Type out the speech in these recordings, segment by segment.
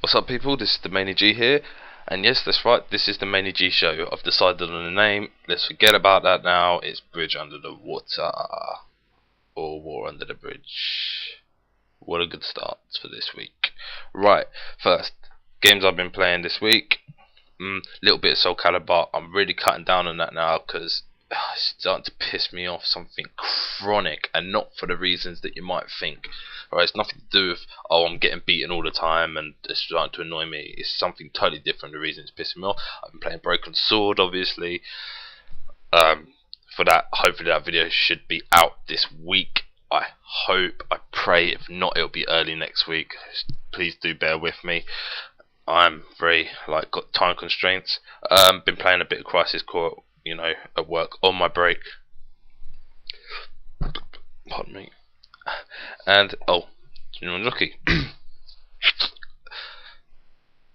What's up, people? This is the Maineie-G here, and yes, that's right, this is the Maineie-G Show. I've decided on the name. Let's forget about that now. It's Bridge Under the Water, or War Under the Bridge. What a good start for this week. Right, first, games I've been playing this week. Little bit of Soul Calibur. I'm really cutting down on that now because it's starting to piss me off. Something chronic, and not for the reasons that you might think. Right, it's nothing to do with, oh, I'm getting beaten all the time and it's starting to annoy me. It's something totally different. The reason it's pissing me off, I've been playing Broken Sword, obviously. For that, hopefully that video should be out this week. I hope, I pray. If not, it'll be early next week. Please do bear with me. I'm very, got time constraints. Been playing a bit of Crisis Core, at work on my break. Pardon me. And G1 Jockey.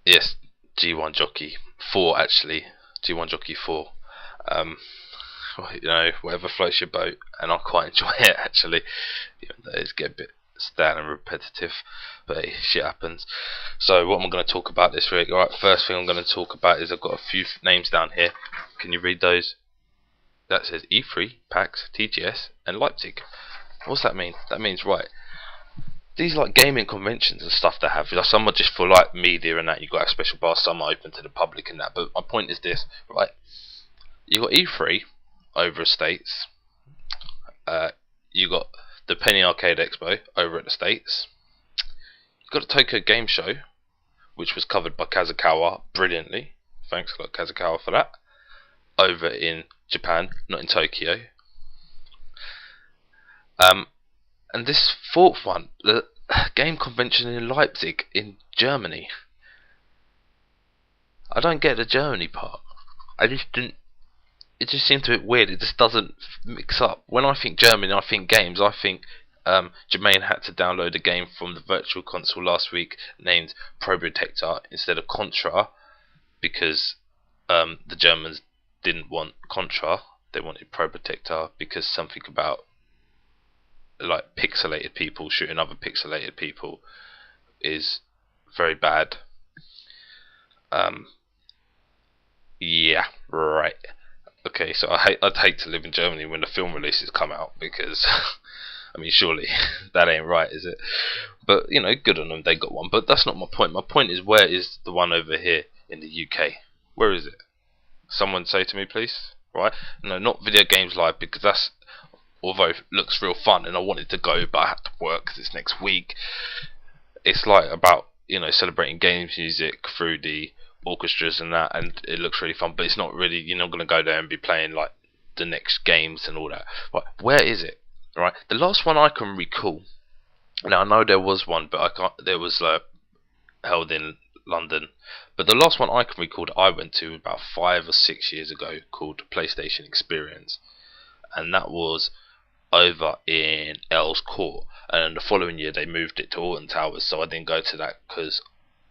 Yes, G1 Jockey 4 actually. G1 Jockey 4. Whatever floats your boat, and I quite enjoy it actually. Even though it's get a bit stale and repetitive, but hey, shit happens. So what am I going to talk about this week? Alright, first thing I'm going to talk about is I've got a few names down here. Can you read those? That says E3, PAX, TGS, and Leipzig. What's that mean? That means, right, these gaming conventions and stuff they have, some are just for media and that, you got a special bar, some are open to the public and that, but my point is this, right, you got E3 over the States, you got the Penny Arcade Expo over at the States, you got the Tokyo Game Show, which was covered by Kazukawa brilliantly, thanks a lot Kazukawa for that, over in Japan, not in Tokyo. And this fourth one, the game convention in Leipzig in Germany. I don't get the Germany part. I just didn't. It just seemed a bit weird. It just doesn't mix up. When I think Germany, I think games. I think Jermaine had to download a game from the Virtual Console last week named Probotector instead of Contra, because the Germans didn't want Contra. They wanted Probotector because something about pixelated people shooting other pixelated people is very bad. Yeah, right. Okay, so I'd hate to live in Germany when the film releases come out, because I mean, surely that ain't right, is it? But good on them, they got one. But that's not my point. My point is, where is the one over here in the UK? Where is it? Someone say to me, please. Right? No, not Video Games Live, because that's, although it looks real fun and I wanted to go, but I had to work because it's next week. It's about celebrating games music through the orchestras and that, and it looks really fun, but it's not really, you're not going to go there and be playing the next games and all that. Right, where is it? Right, the last one I can recall, now I know there was one, but I can't, there was held in London, but the last one I can recall that I went to about 5 or 6 years ago, called PlayStation Experience, and that was over in Earl's Court, and the following year they moved it to Alton Towers, so I didn't go to that because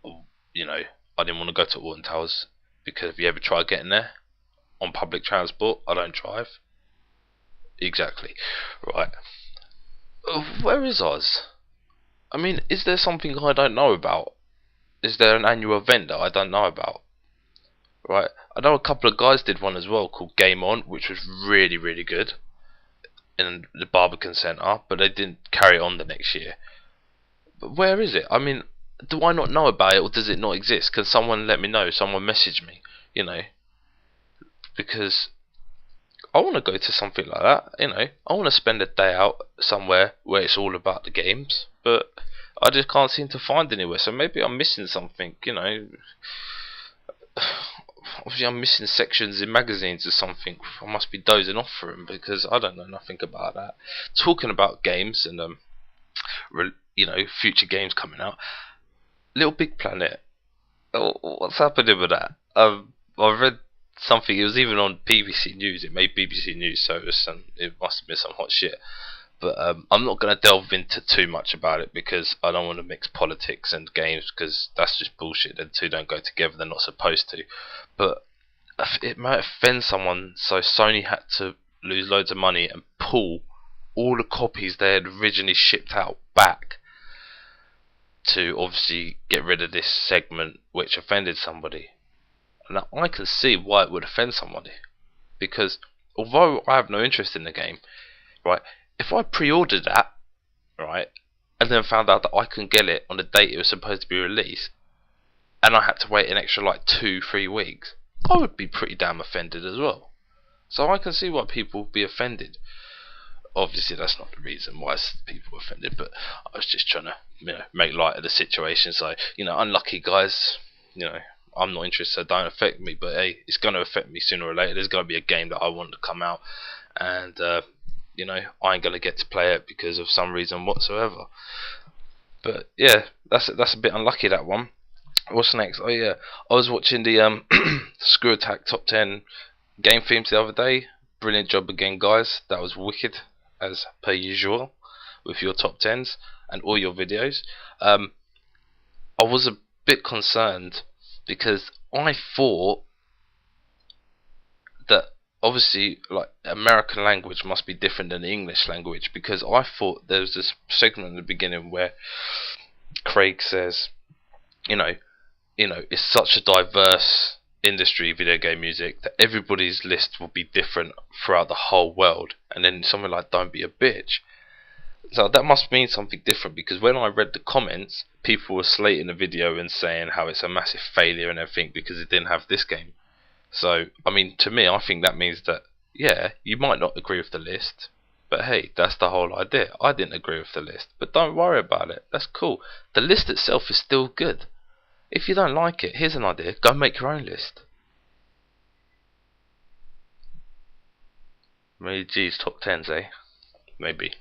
I didn't want to go to Alton Towers, because if you ever try getting there on public transport, I don't drive. Exactly. Right. Where is Oz? I mean, is there something I don't know about? Is there an annual event that I don't know about? Right. I know a couple of guys did one as well called Game On, which was really, really good, in the Barbican Centre, but they didn't carry it on the next year. But where is it? I mean, do I not know about it, or does it not exist? Can someone let me know? Someone message me, because I want to go to something like that. I want to spend a day out somewhere where it's all about the games, but I just can't seem to find anywhere. So maybe I'm missing something. Obviously I'm missing sections in magazines or something. I must be dozing off for them, because I don't know nothing about that. Talking about games and future games coming out, Little Big Planet. Oh, what's happening with that? I read something. It was even on BBC News. It made BBC News, so it must have been some hot shit. But I'm not going to delve into too much about it, because I don't want to mix politics and games, because that's just bullshit. The two don't go together. They're not supposed to. But it might offend someone, so Sony had to lose loads of money and pull all the copies they had originally shipped out back. to obviously get rid of this segment which offended somebody. Now I can see why it would offend somebody, because although I have no interest in the game, right, if I pre-ordered that, right, and then found out that I couldn't get it on the date it was supposed to be released, and I had to wait an extra like 2-3 weeks, I would be pretty damn offended as well. So I can see why people would be offended. Obviously that's not the reason why people are offended, but I was just trying to, make light of the situation. So, unlucky guys, I'm not interested, so don't affect me, but hey, it's going to affect me sooner or later. There's going to be a game that I want to come out, and I ain't going to get to play it because of some reason whatsoever. But yeah, that's a bit unlucky, that one. What's next? Oh yeah, I was watching the Screw Attack Top 10 game themes the other day. Brilliant job again, guys. That was wicked, as per usual, with your top 10s and all your videos. I was a bit concerned because I thought that obviously like American language must be different than the English language, because I thought there was this segment in the beginning where Craig says, it's such a diverse industry, video game music, that everybody's list will be different throughout the whole world, and then something like "don't be a bitch." So that must mean something different, because when I read the comments, people were slating the video and saying how it's a massive failure and everything because it didn't have this game. So I mean, to me, I think that means that, yeah, you might not agree with the list, but hey, that's the whole idea. I didn't agree with the list, but don't worry about it, that's cool. The list itself is still good. If you don't like it, here's an idea: go make your own list. Maineie-G's top 10s, eh? Maybe.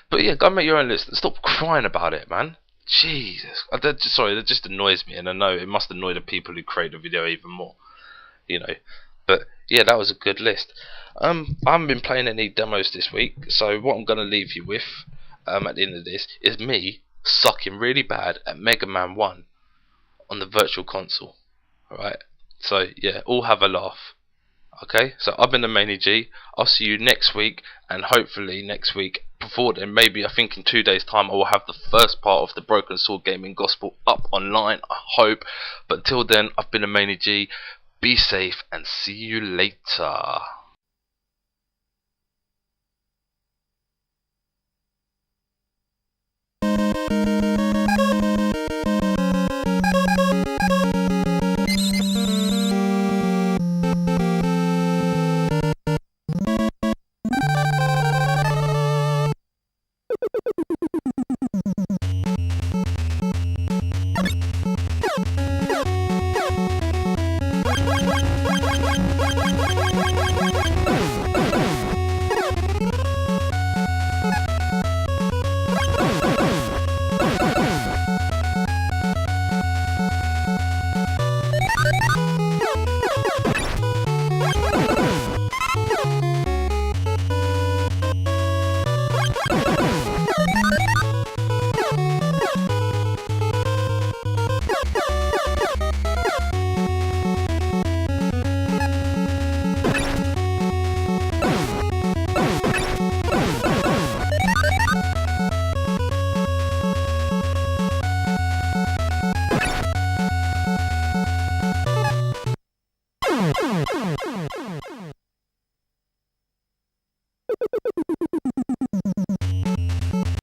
But yeah, go make your own list and stop crying about it, man. Jesus. Sorry, that just annoys me, and I know it must annoy the people who create the video even more. But yeah, that was a good list. I haven't been playing any demos this week, so what I'm going to leave you with at the end of this is me sucking really bad at Mega Man 1 on the virtual console. Alright, so yeah, all have a laugh. Okay, so I've been the Maineie-G. I'll see you next week, and hopefully next week, before then, maybe I think in 2 days time, I will have the first part of the Broken Sword Gaming Gospel up online, I hope. But until then, I've been the Maineie-G. Be safe and see you later.